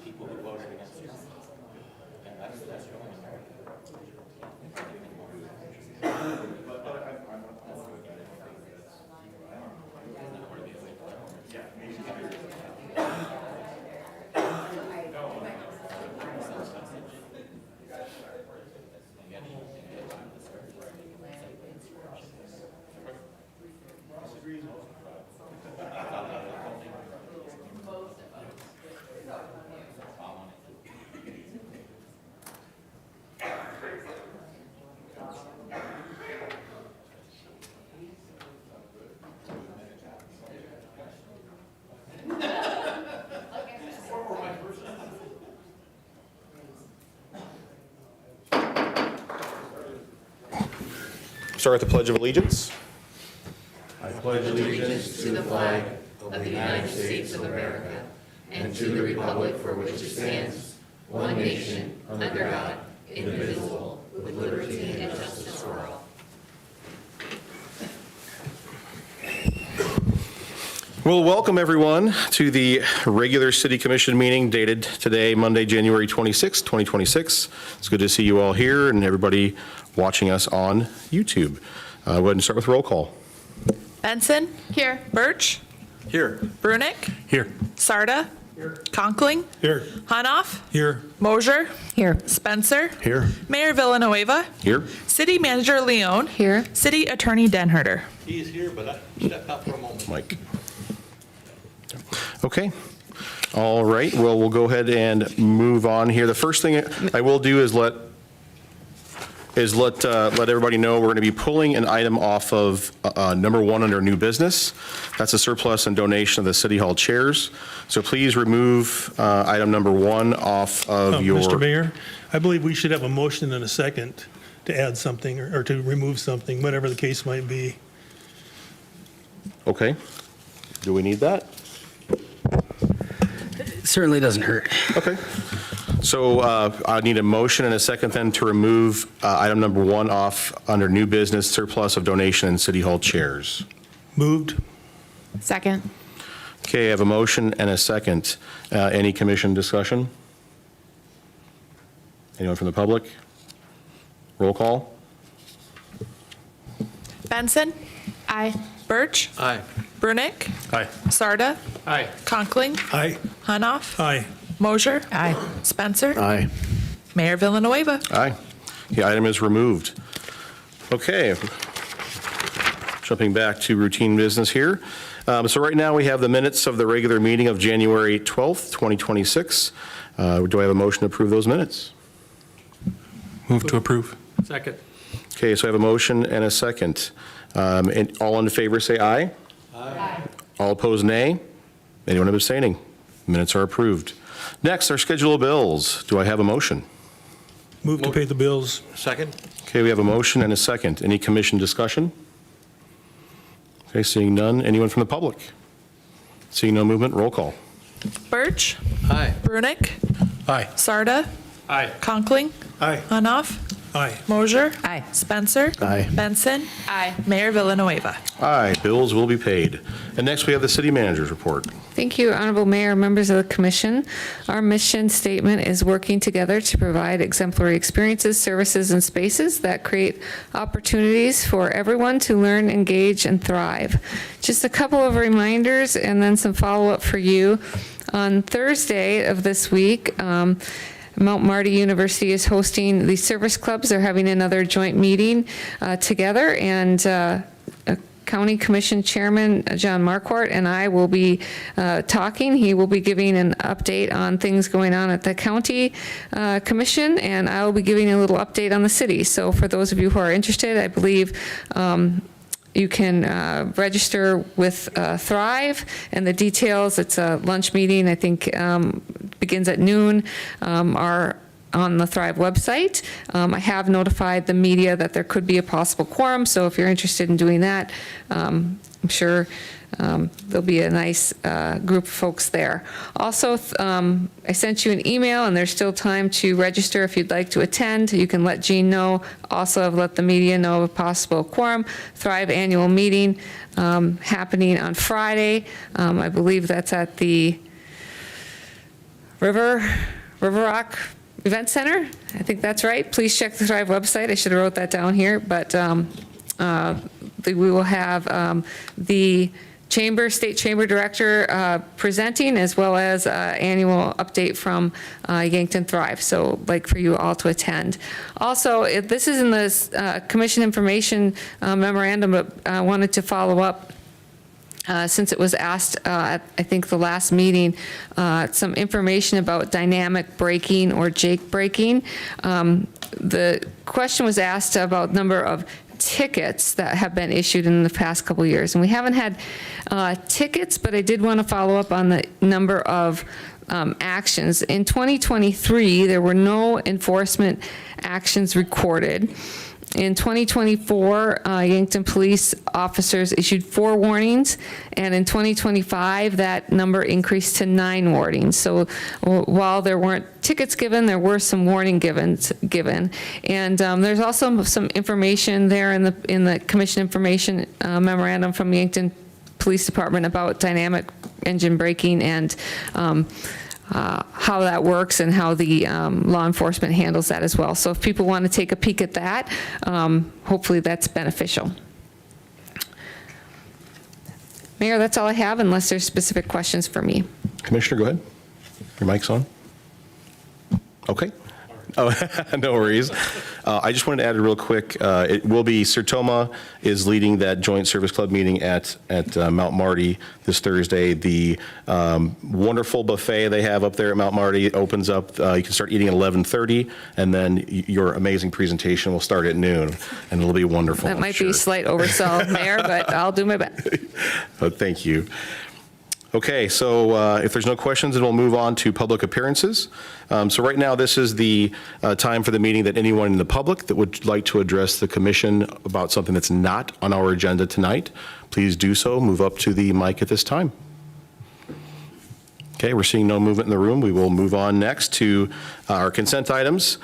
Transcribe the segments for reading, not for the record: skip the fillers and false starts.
People who voted against you. And that's the only America. Start with the Pledge of Allegiance. I pledge allegiance to the flag of the United States of America and to the republic for which it stands, one nation, under God, indivisible, with liberty and justice for all. Well, welcome everyone to the regular City Commission meeting dated today, Monday, January 26, 2026. It's good to see you all here and everybody watching us on YouTube. Go ahead and start with roll call. Benson. Here. Birch. Here. Brunick. Here. Sarda. Here. Conkling. Here. Hanoff. Here. Mosier. Here. Spencer. Here. Mayor Villanueva. Here. City Manager Leone. Here. City Attorney Denherter. He's here, but I stepped out for a moment. Mike. Okay. All right. Well, we'll go ahead and move on here. The first thing I will do is let everybody know we're going to be pulling an item off of number 1 under new business. That's a surplus and donation of the City Hall chairs. So please remove item number 1 off of your. Mr. Mayor, I believe we should have a motion and a second to add something or to remove something, whatever the case might be. Okay. Do we need that? It certainly doesn't hurt. Okay. So I need a motion and a second then to remove item number 1 off under new business, surplus of donation and City Hall chairs. Moved. Second. Okay, I have a motion and a second. Any commission discussion? Anyone from the public? Roll call. Benson. Aye. Birch. Aye. Brunick. Aye. Sarda. Aye. Conkling. Aye. Hanoff. Aye. Mosier. Aye. Spencer. Aye. Mayor Villanueva. Aye. The item is removed. Okay. Jumping back to routine business here. So right now we have the minutes of the regular meeting of January 12th, 2026. Do I have a motion to approve those minutes? Move to approve. Second. Okay, so I have a motion and a second. And all in favor say aye. Aye. All opposed, nay. Anyone abstaining? Minutes are approved. Next, our schedule of bills. Do I have a motion? Move to pay the bills. Second. Okay, we have a motion and a second. Any commission discussion? Okay, seeing none. Anyone from the public? Seeing no movement, roll call. Birch. Aye. Brunick. Aye. Sarda. Aye. Conkling. Aye. Hanoff. Aye. Mosier. Aye. Spencer. Aye. Benson. Aye. Mayor Villanueva. Aye, bills will be paid. And next, we have the city manager's report. Thank you, Honorable Mayor, members of the commission. Our mission statement is working together to provide exemplary experiences, services, and spaces that create opportunities for everyone to learn, engage, and thrive. Just a couple of reminders and then some follow-up for you. On Thursday of this week, Mount Marty University is hosting the service clubs. They're having another joint meeting together, and County Commission Chairman John Marquardt and I will be talking. He will be giving an update on things going on at the County Commission, and I will be giving a little update on the city. So for those of you who are interested, I believe you can register with Thrive, and the details, it's a lunch meeting, I think begins at noon, are on the Thrive website. I have notified the media that there could be a possible quorum, so if you're interested in doing that, I'm sure There'll be a nice group of folks there. Also, I sent you an email, and there's still time to register if you'd like to attend. You can let Jean know. Also, I've let the media know of a possible quorum. Thrive annual meeting happening on Friday. I believe that's at the River Rock Event Center. I think that's right. Please check the Thrive website. I should have wrote that down here, but we will have the State Chamber Director presenting, as well as annual update from Yankton Thrive. So I'd like for you all to attend. Also, this is in the Commission Information Memorandum, but I wanted to follow up since it was asked at, I think, the last meeting, some information about dynamic braking or jake braking. The question was asked about number of tickets that have been issued in the past couple of years. And we haven't had tickets, but I did want to follow up on the number of actions. In 2023, there were no enforcement actions recorded. In 2024, Yankton police officers issued 4 warnings, and in 2025, that number increased to 9 warnings. So while there weren't tickets given, there were some warning given. And there's also some information there in the Commission Information Memorandum from Yankton Police Department about dynamic engine braking and how that works and how the law enforcement handles that as well. So if people want to take a peek at that, hopefully that's beneficial. Mayor, that's all I have, unless there's specific questions for me. Commissioner, go ahead. Your mic's on. Okay. Oh, no worries. I just wanted to add real quick, it will be, Sertoma is leading that joint service club meeting at Mount Marty this Thursday. The wonderful buffet they have up there at Mount Marty opens up, you can start eating at 11:30, and then your amazing presentation will start at noon, and it'll be wonderful. That might be a slight oversell, Mayor, but I'll do my best. Oh, thank you. Okay, so if there's no questions, then we'll move on to public appearances. So right now, this is the time for the meeting that anyone in the public that would like to address the commission about something that's not on our agenda tonight, please do so. Move up to the mic at this time. Okay, we're seeing no movement in the room. We will move on next to our consent items.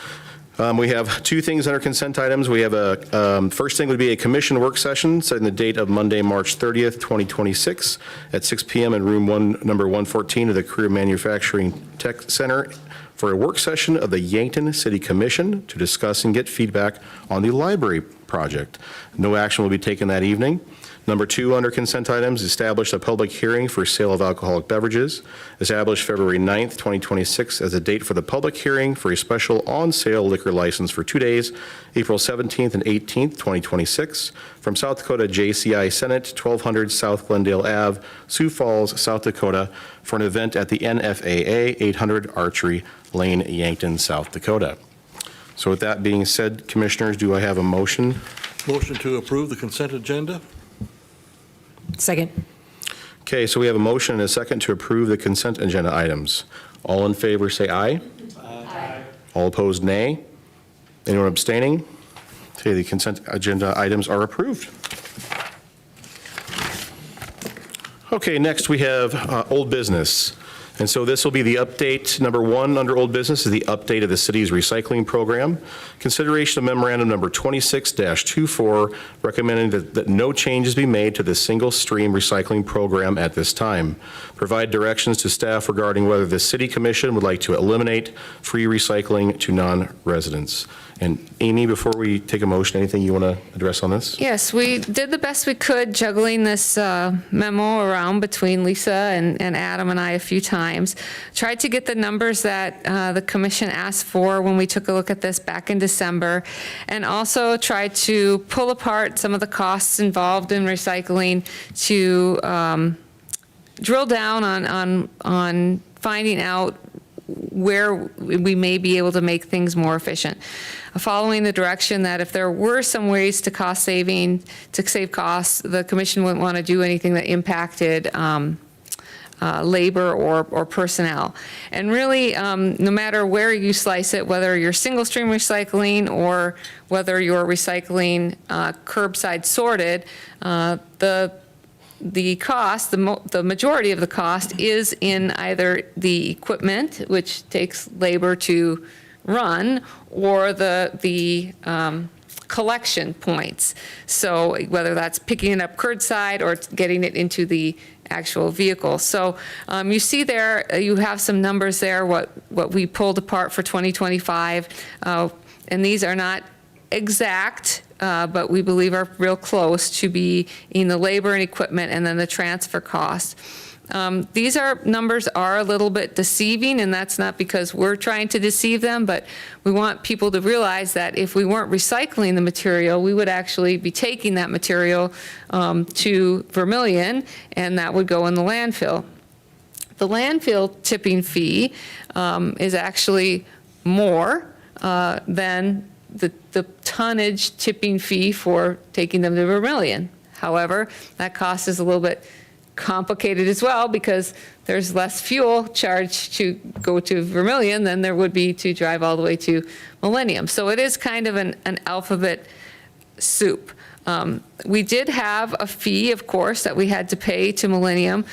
We have 2 things under consent items. We have a, first thing would be a commission work session setting the date of Monday, March 30th, 2026 at 6 p.m. in room number 114 of the Career Manufacturing Tech Center for a work session of the Yankton City Commission to discuss and get feedback on the library project. No action will be taken that evening. Number 2 under consent items, establish a public hearing for sale of alcoholic beverages. Establish February 9th, 2026 as a date for the public hearing for a special on-sale liquor license for 2 days, April 17th and 18th, 2026, from South Dakota JCI Senate, 1200 South Glendale Ave, Sioux Falls, South Dakota, for an event at the NFAA 800 Archery Lane, Yankton, South Dakota. So with that being said, Commissioners, do I have a motion? Motion to approve the consent agenda? Second. Okay, so we have a motion and a second to approve the consent agenda items. All in favor, say aye. Aye. All opposed, nay. Anyone abstaining? Okay, the consent agenda items are approved. Okay, next we have old business. And so this will be the update. Number 1 under old business is the update of the city's recycling program. Consideration of memorandum number 26-24, recommending that no changes be made to the single stream recycling program at this time. Provide directions to staff regarding whether the city commission would like to eliminate free recycling to non-residents. And Amy, before we take a motion, anything you want to address on this? Yes, we did the best we could juggling this memo around between Lisa and Adam and I a few times. Tried to get the numbers that the commission asked for when we took a look at this back in December, and also tried to pull apart some of the costs involved in recycling to drill down on finding out where we may be able to make things more efficient. Following the direction that if there were some ways to save costs, the commission wouldn't want to do anything that impacted labor or personnel. And really, no matter where you slice it, whether you're single stream recycling or whether you're recycling curbside sorted, the the cost, the majority of the cost is in either the equipment, which takes labor to run, or the collection points. So whether that's picking it up curbside or getting it into the actual vehicle. So you see there, you have some numbers there, what we pulled apart for 2025. And these are not exact, but we believe are real close to be in the labor and equipment and then the transfer cost. These numbers are a little bit deceiving, and that's not because we're trying to deceive them, but we want people to realize that if we weren't recycling the material, we would actually be taking that material to Vermilion, and that would go in the landfill. The landfill tipping fee is actually more than the tonnage tipping fee for taking them to Vermilion. However, that cost is a little bit complicated as well, because there's less fuel charged to go to Vermilion than there would be to drive all the way to Millennium. So it is kind of an alphabet soup. We did have a fee, of course, that we had to pay to Millennium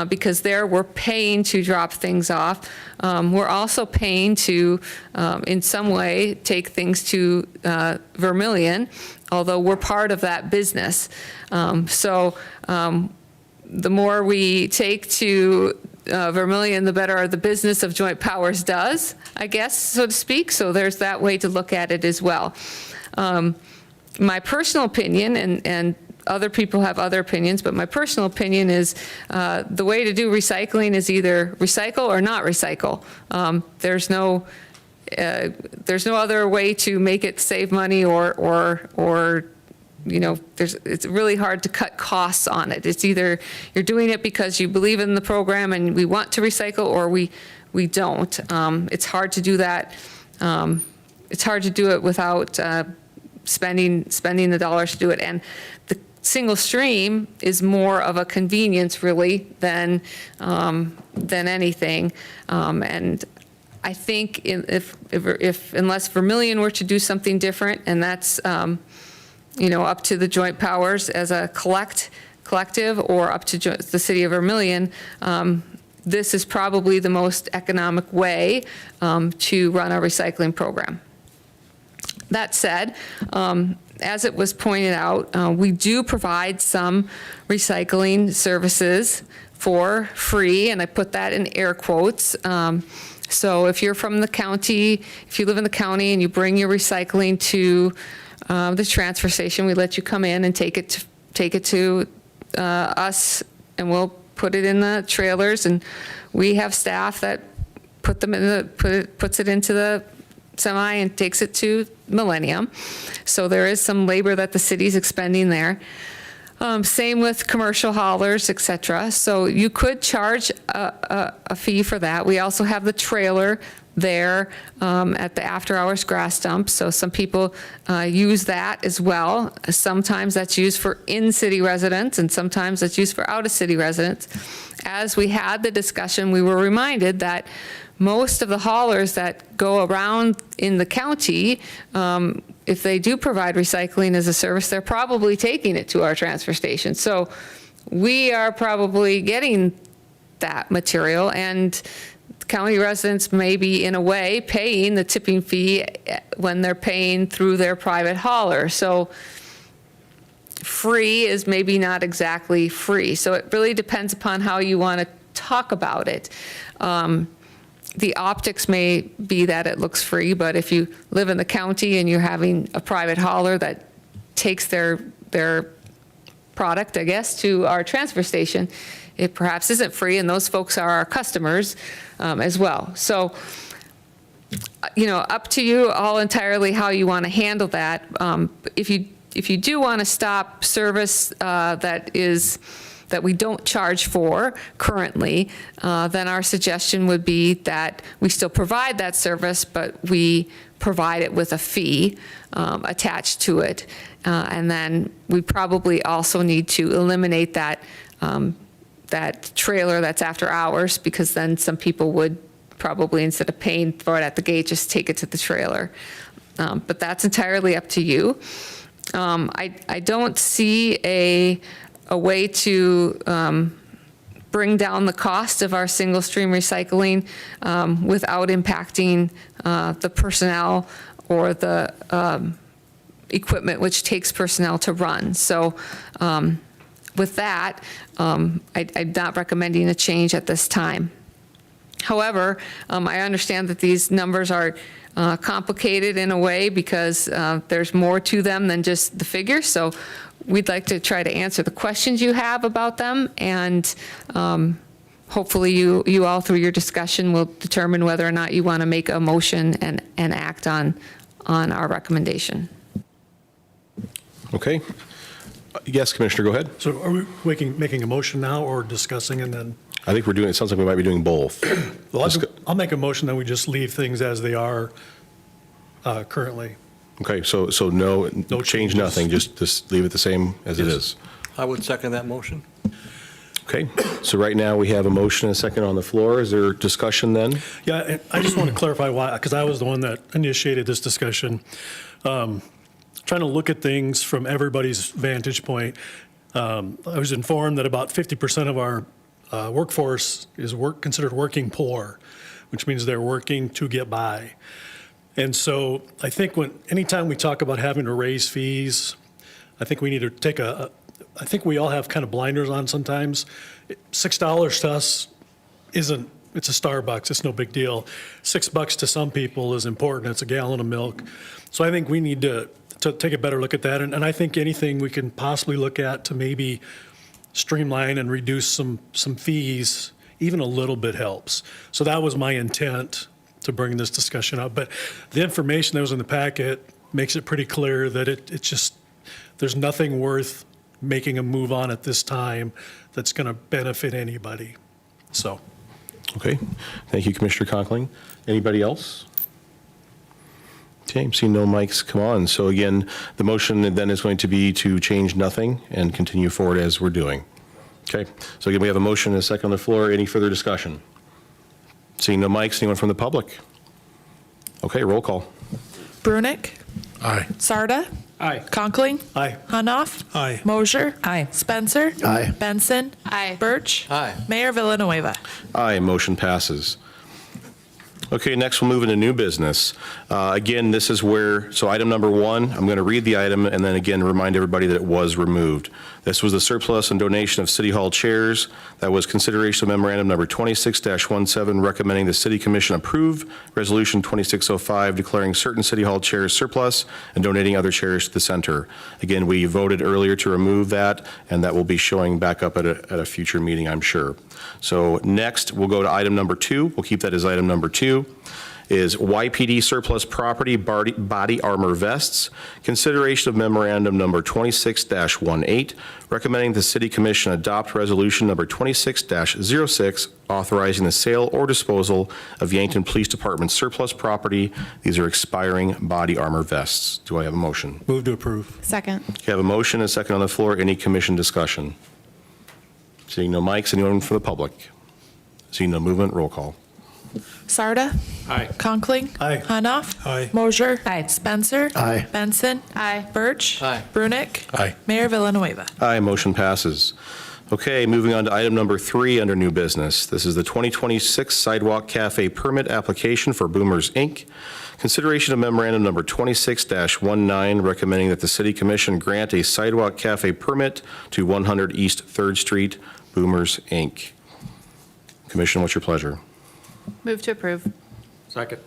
because there we're paying to drop things off. We're also paying to, in some way, take things to Vermilion, although we're part of that business. The more we take to Vermilion, the better the business of Joint Powers does, I guess, so to speak. So there's that way to look at it as well. My personal opinion, and other people have other opinions, but my personal opinion is the way to do recycling is either recycle or not recycle. There's no other way to make it save money or it's really hard to cut costs on it. It's either you're doing it because you believe in the program and we want to recycle, or we don't. It's hard to do that. It's hard to do it without spending the dollars to do it. And the single stream is more of a convenience, really, than anything. And I think if unless Vermilion were to do something different, and that's up to the Joint Powers as a collective, or up to the city of Vermilion, this is probably the most economic way to run a recycling program. That said, as it was pointed out, we do provide some recycling services for free, and I put that in air quotes. So if you're from the county, if you live in the county and you bring your recycling to the transfer station, we let you come in and take it to us, and we'll put it in the trailers, and we have staff that puts it into the semi and takes it to Millennium. So there is some labor that the city's expending there. Same with commercial haulers, et cetera. So you could charge a fee for that. We also have the trailer there at the after-hours grass dump. So some people use that as well. Sometimes that's used for in-city residents, and sometimes that's used for out-of-city residents. As we had the discussion, we were reminded that most of the haulers that go around in the county, if they do provide recycling as a service, they're probably taking it to our transfer station. So we are probably getting that material, and county residents may be, in a way, paying the tipping fee when they're paying through their private hauler. So free is maybe not exactly free. So it really depends upon how you want to talk about it. The optics may be that it looks free, but if you live in the county and you're having a private hauler that takes their product, I guess, to our transfer station, it perhaps isn't free, and those folks are our customers as well. So, up to you all entirely how you want to handle that. If you do want to stop service that we don't charge for currently, then our suggestion would be that we still provide that service, but we provide it with a fee attached to it. And then we probably also need to eliminate that trailer that's after hours, because then some people would probably, instead of paying for it at the gate, just take it to the trailer. But that's entirely up to you. I don't see a way to bring down the cost of our single-stream recycling without impacting the personnel or the equipment which takes personnel to run. So with that, I'm not recommending a change at this time. However, I understand that these numbers are complicated in a way because there's more to them than just the figures. So we'd like to try to answer the questions you have about them, and hopefully you all through your discussion will determine whether or not you want to make a motion and act on our recommendation. Okay. Yes, Commissioner, go ahead. So are we making a motion now or discussing and then? I think it sounds like we might be doing both. Well, I'll make a motion that we just leave things as they are currently. Okay, so no, No change changes. nothing, just leave it the same as it is. I would second that motion. Okay, so right now we have a motion and a second on the floor. Is there discussion then? Yeah, and I just want to clarify why, because I was the one that initiated this discussion. Trying to look at things from everybody's vantage point. I was informed that about 50% of our workforce is considered working poor, which means they're working to get by. And so I think anytime we talk about having to raise fees, I think we need to I think we all have kind of blinders on sometimes. $6 to us it's a Starbucks, it's no big deal. $6 to some people is important, it's a gallon of milk. So I think we need to take a better look at that. And I think anything we can possibly look at to maybe streamline and reduce some fees, even a little bit helps. So that was my intent to bring this discussion up. But the information that was in the packet makes it pretty clear that there's nothing worth making a move on at this time that's going to benefit anybody. So. Okay, thank you, Commissioner Conkling. Anybody else? Okay, I'm seeing no mics come on. So again, the motion then is going to be to change nothing and continue forward as we're doing. Okay, so again, we have a motion and a second on the floor. Any further discussion? Seeing no mics, anyone from the public? Okay, roll call. Brunick, Aye. Sarda. Aye. Conkling. Aye. Hanoff. Aye. Mosier. Aye. Spencer. Aye. Benson. Aye. Birch. Aye. Mayor Villanueva. Aye, motion passes. Okay, next we'll move into new business. Again, this is so item number 1, I'm going to read the item and then again remind everybody that it was removed. This was the surplus and donation of City Hall chairs. That was consideration of memorandum number 26-17 recommending the City Commission approve Resolution 2605 declaring certain City Hall chairs surplus and donating other chairs to the center. Again, we voted earlier to remove that, and that will be showing back up at a future meeting, I'm sure. So next, we'll go to item number 2. We'll keep that as item number 2. Is YPD surplus property body armor vests. Consideration of memorandum number 26-18, recommending the City Commission adopt resolution number 26-06, authorizing the sale or disposal of Yankton Police Department surplus property. These are expiring body armor vests. Do I have a motion? Move to approve. Second. You have a motion and a second on the floor. Any commission discussion? Seeing no mics, anyone from the public? Seeing no movement, roll call. Sarda. Aye. Conkling. Aye. Hanoff. Aye. Mosier. Aye. Spencer. Aye. Benson. Aye. Birch. Aye. Brunick. Aye. Mayor Villanueva. Aye, motion passes. Okay, moving on to item number 3 under new business. This is the 2026 Sidewalk Cafe Permit Application for Boomers, Inc. Consideration of memorandum number 26-19, recommending that the City Commission grant a Sidewalk Cafe permit to 100 East 3rd Street, Boomers, Inc. Commission, what's your pleasure? Move to approve. Second.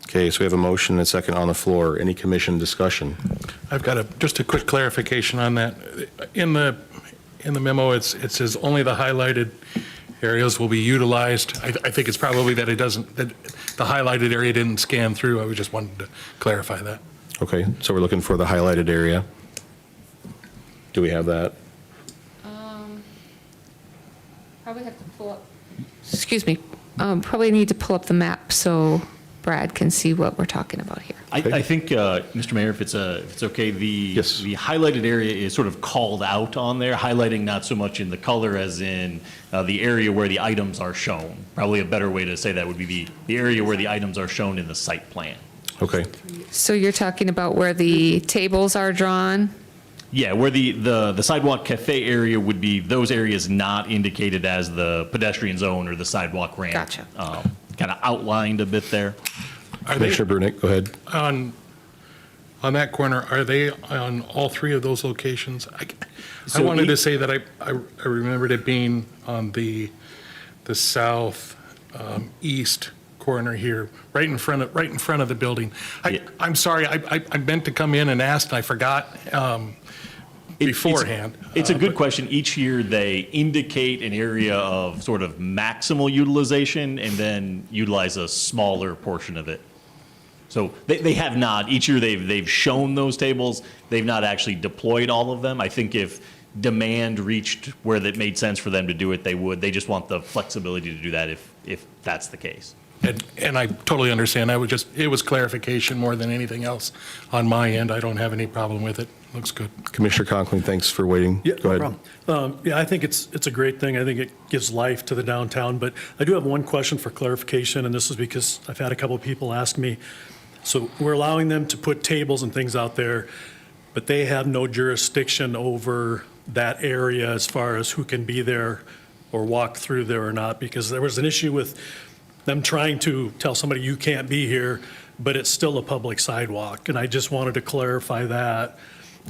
Okay, so we have a motion and a second on the floor. Any commission discussion? I've got just a quick clarification on that. In the memo, it says only the highlighted areas will be utilized. I think it's probably that the highlighted area didn't scan through. I just wanted to clarify that. Okay, so we're looking for the highlighted area. Do we have that? Probably have to pull up. Excuse me. Probably need to pull up the map so Brad can see what we're talking about here. I think, Mr. Mayor, if it's okay, Yes. the highlighted area is sort of called out on there, highlighting not so much in the color as in the area where the items are shown. Probably a better way to say that would be the area where the items are shown in the site plan. Okay, So you're talking about where the tables are drawn? Yeah, where the sidewalk cafe area would be those areas not indicated as the pedestrian zone or the sidewalk ramp. Gotcha. Kind of outlined a bit there. Are they Commissioner Brunick, go ahead. on that corner, are they on all three of those locations? I So wanted to each- say that I remembered it being on the south east corner here, right in front of the building. Yeah. I'm sorry, I meant to come in and ask, and I forgot beforehand. It's a good question. Each year, they indicate an area of sort of maximal utilization and then utilize a smaller portion of it. So they have not, each year they've shown those tables, they've not actually deployed all of them. I think if demand reached where that made sense for them to do it, they would. They just want the flexibility to do that if that's the case. And I totally understand. It was clarification more than anything else on my end. I don't have any problem with it. Looks good. Commissioner Conklin, thanks for waiting. Yeah, Go no ahead. problem. Yeah, I think it's a great thing. I think it gives life to the downtown, but I do have one question for clarification, and this is because I've had a couple of people ask me. So we're allowing them to put tables and things out there, but they have no jurisdiction over that area as far as who can be there or walk through there or not, because there was an issue with them trying to tell somebody you can't be here, but it's still a public sidewalk. And I just wanted to clarify that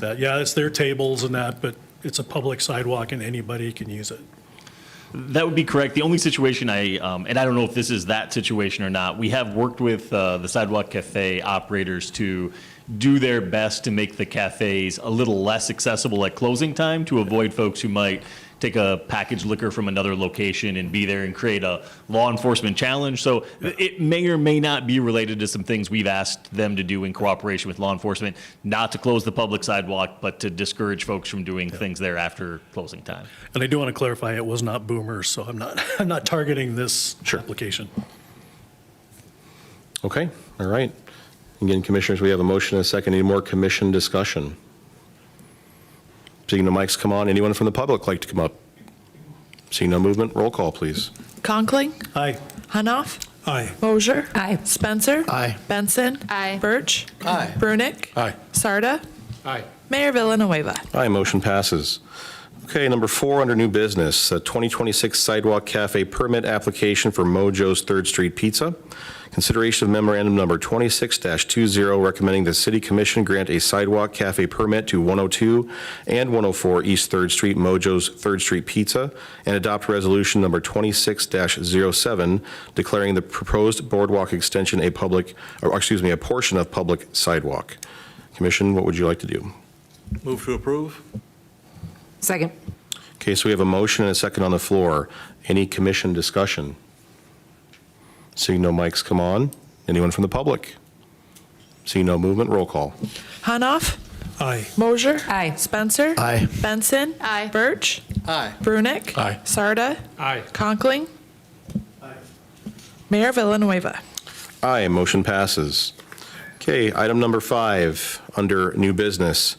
yeah, it's their tables and that, but it's a public sidewalk and anybody can use it. That would be correct. The only situation and I don't know if this is that situation or not, we have worked with the Sidewalk Cafe operators to do their best to make the cafes a little less accessible at closing time to avoid folks who might take a packaged liquor from another location and be there and create a law enforcement challenge. So it may or may not be related to some things we've asked them to do in cooperation with law enforcement, not to close the public sidewalk, but to discourage folks from doing things there after closing time. And I do want to clarify, it was not boomers, so I'm not targeting this Sure. application. Okay, all right. Again, Commissioners, we have a motion and a second. Any more commission discussion? Seeing no mics come on, anyone from the public like to come up? Seeing no movement, roll call, please. Conkling, Aye. Hanoff, Aye. Mosier. Aye. Spencer. Aye. Benson. Aye. Birch. Aye. Brunick. Aye. Sarda. Aye. Mayor Villanueva. Aye, motion passes. Okay, number 4 under new business, 2026 Sidewalk Cafe Permit Application for Mojo's Third Street Pizza. Consideration of memorandum number 26-20 recommending the City Commission grant a sidewalk cafe permit to 102 and 104 East Third Street Mojo's Third Street Pizza and adopt resolution number 26-07 declaring the proposed boardwalk extension a portion of public sidewalk. Commission, what would you like to do? Move to approve? Second. Okay, so we have a motion and a second on the floor. Any commission discussion? Seeing no mics come on. Anyone from the public? Seeing no movement, roll call. Hanoff, Aye. Mosier. Aye. Spencer. Aye. Benson. Aye. Birch. Aye. Brunick. Aye. Sarda. Aye. Conkling. Mayor Villanueva. Aye, motion passes. Okay, item number 5, under new business.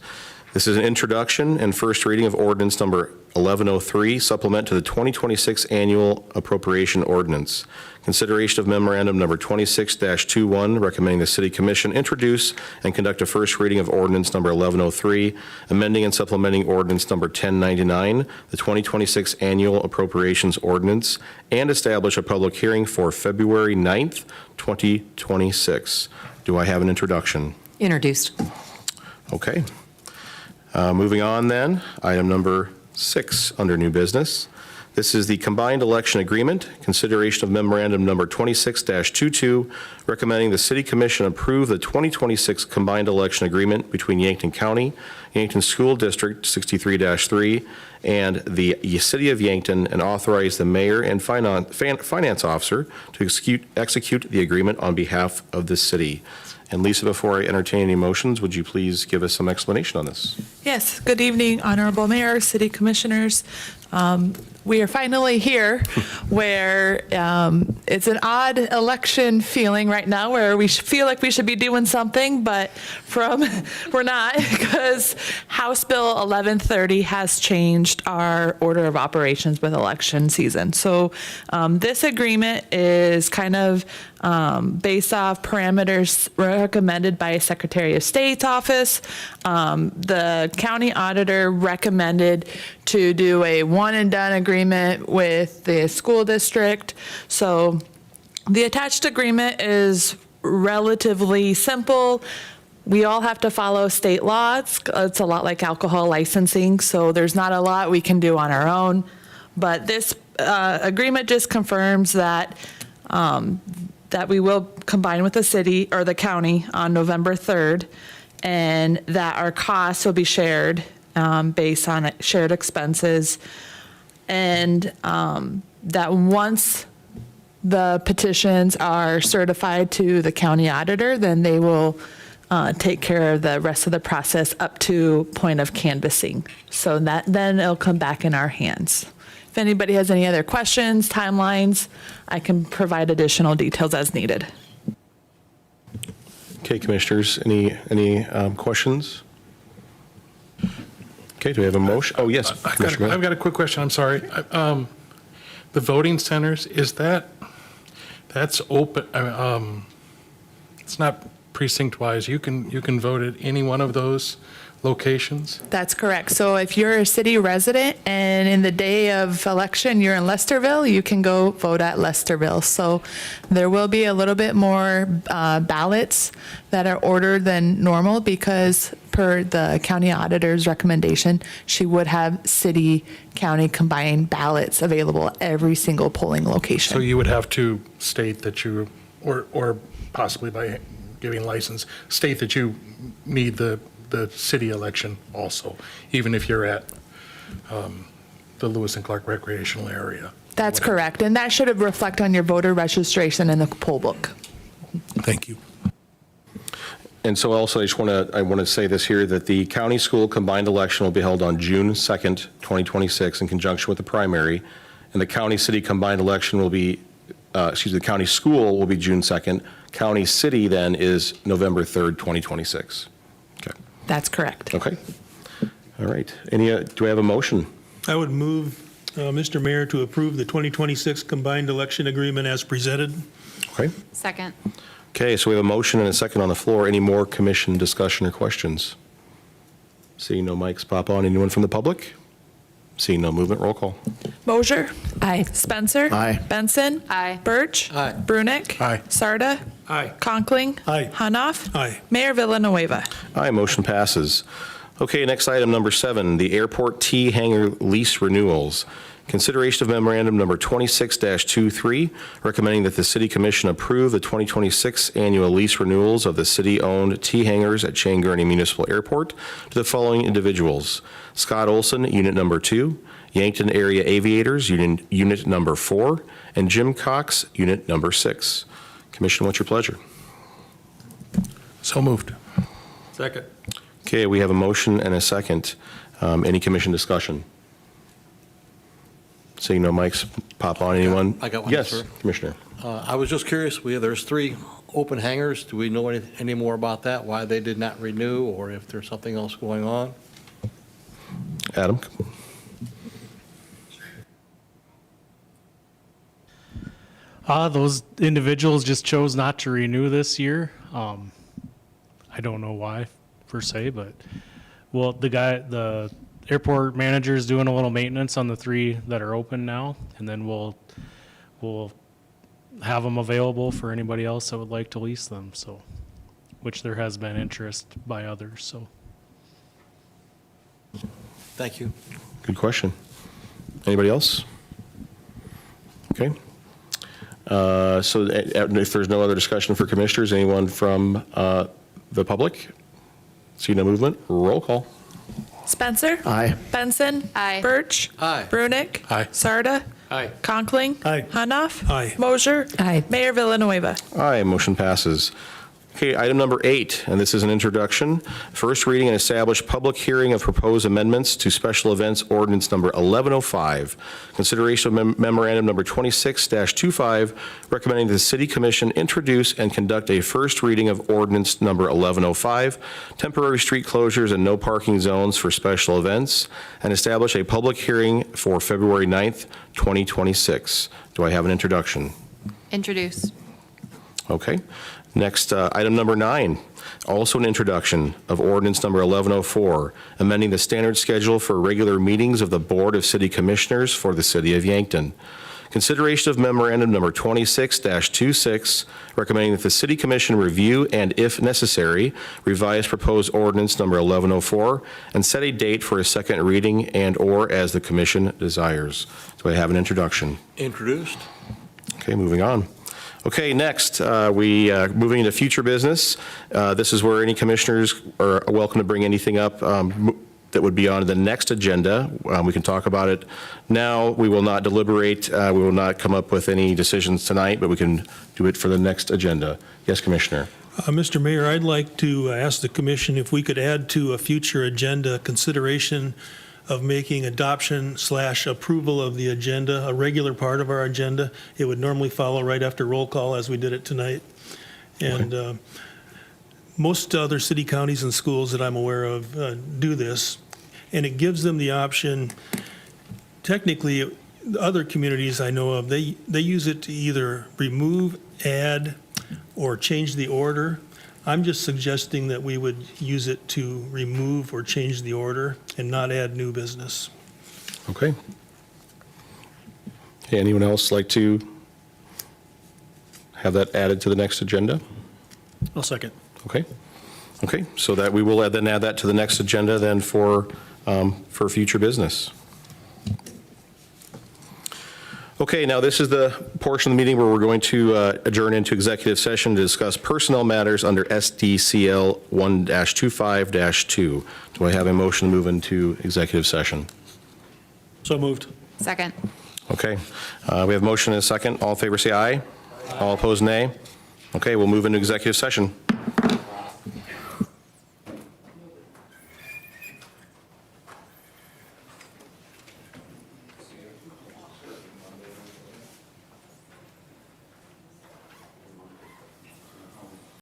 This is an introduction and first reading of ordinance number 1103, supplement to the 2026 annual appropriation ordinance. Consideration of memorandum number 26-21, recommending the City Commission introduce and conduct a first reading of ordinance number 1103, amending and supplementing ordinance number 1099, the 2026 annual appropriations ordinance, and establish a public hearing for February 9th, 2026. Do I have an introduction? Introduced. Okay. Moving on then, item number 6 under new business. This is the combined election agreement, consideration of memorandum number 26-22, recommending the City Commission approve the 2026 combined election agreement between Yankton County, Yankton School District 63-3, and the City of Yankton, and authorize the mayor and finance officer to execute the agreement on behalf of the city. And Lisa, before I entertain any motions, would you please give us some explanation on this? Yes, good evening, Honorable Mayor, City Commissioners. We are finally here where it's an odd election feeling right now where we feel like we should be doing something, but we're not, because House Bill 1130 has changed our order of operations with election season. So this agreement is kind of based off parameters recommended by Secretary of State's office. The county auditor recommended to do a one and done agreement with the school district. So the attached agreement is relatively simple. We all have to follow state laws. It's a lot like alcohol licensing, so there's not a lot we can do on our own. But this agreement just confirms that that we will combine with the city or the county on November 3rd, and that our costs will be shared based on shared expenses, and that once the petitions are certified to the county auditor, then they will take care of the rest of the process up to point of canvassing. So that then it'll come back in our hands. If anybody has any other questions, timelines, I can provide additional details as needed. Okay, commissioners, any questions? Okay, do we have a motion? Oh, yes. Commissioner, go ahead. I've got a quick question, I'm sorry. The voting centers, that's open, it's not precinct-wise, you can vote at any one of those locations? That's correct. So if you're a city resident and in the day of election, you're in Lesterville, you can go vote at Lesterville. So there will be a little bit more ballots that are ordered than normal because per the county auditor's recommendation, she would have city, county combined ballots available at every single polling location. So you would have to state that you, or possibly by giving license, state that you need the city election also, even if you're at the Lewis and Clark recreational area. That's correct. And that should reflect on your voter registration in the poll book. Thank you. And so also, I want to say this here, that the county school combined election will be held on June 2nd, 2026, in conjunction with the primary, and the county-city combined election will be, the county school will be June 2nd. County-city then is November 3rd, 2026. Okay. That's correct. Okay. All right. Do I have a motion? I would move, Mr. Mayor, to approve the 2026 combined election agreement as presented. Okay. Second. Okay, so we have a motion and a second on the floor. Any more commission discussion or questions? Seeing no mics pop on. Anyone from the public? Seeing no movement, roll call. Mosier. Aye. Spencer. Aye. Benson. Aye. Birch. Aye. Brunick. Aye. Sarda. Aye. Conkling. Aye. Hanoff. Aye. Mayor Villanueva. Aye, motion passes. Okay, next item, number 7, the airport T hangar lease renewals. Consideration of memorandum number 26-23, recommending that the city commission approve the 2026 annual lease renewals of the city-owned T hangars at Shane Gurney Municipal Airport to the following individuals: Scott Olson, unit number 2, Yankton Area Aviators, unit number 4, and Jim Cox, unit number 6. Commission, what's your pleasure? So moved. Second. Okay, we have a motion and a second. Any commission discussion? Seeing no mics pop on, anyone? I got one, Yes, sir. Commissioner. I was just curious, there's 3 open hangars. Do we know any more about that, why they did not renew, or if there's something else going on? Adam? Those individuals just chose not to renew this year. I don't know why per se, but the airport manager is doing a little maintenance on the 3 that are open now, and then we'll have them available for anybody else that would like to lease them. So, which there has been interest by others. So, Thank you. Good question. Anybody else? Okay. So if there's no other discussion for commissioners, anyone from the public? See no movement, roll call. Spencer. Aye. Benson. Aye. Birch. Aye. Brunick. Aye. Sarda. Aye. Conkling. Aye. Hanoff. Aye. Mosier. Aye. Mayor Villanueva. Aye, motion passes. Okay, item number 8, and this is an introduction. First reading and establish public hearing of proposed amendments to special events ordinance number 1105. Consideration of memorandum number 26-25, recommending the City Commission introduce and conduct a first reading of ordinance number 1105, temporary street closures and no parking zones for special events, and establish a public hearing for February 9th, 2026. Do I have an introduction? Introduce. Okay. Next, item number 9, also an introduction of ordinance number 1104, amending the standard schedule for regular meetings of the Board of City Commissioners for the City of Yankton. Consideration of memorandum number 26-26, recommending that the City Commission review and, if necessary, revise proposed ordinance number 1104 and set a date for a second reading and/or as the Commission desires. Do I have an introduction? Introduced. Okay, moving on. Okay, next, moving into future business. This is where any commissioners are welcome to bring anything up that would be on the next agenda. We can talk about it now. We will not deliberate. We will not come up with any decisions tonight, but we can do it for the next agenda. Yes, Commissioner. Mr. Mayor, I'd like to ask the commission if we could add to a future agenda consideration of making adoption/approval of the agenda a regular part of our agenda. It would normally follow right after roll call, as we did it tonight. And most other city, counties, and schools that I'm aware of do this, and it gives them the option. Technically, other communities I know of, they use it to either remove, add, or change the order. I'm just suggesting that we would use it to remove or change the order and not add new business. Okay. Okay, anyone else like to have that added to the next agenda? I'll second. Okay. Okay, so that we will add that to the next agenda then for future business. Okay, now this is the portion of the meeting where we're going to adjourn into executive session to discuss personnel matters under SDCL 1-25-2. Do I have a motion to move into executive session? So moved. Second. Okay, we have a motion and a second. All in favor say aye. All opposed nay. Okay, we'll move into executive session.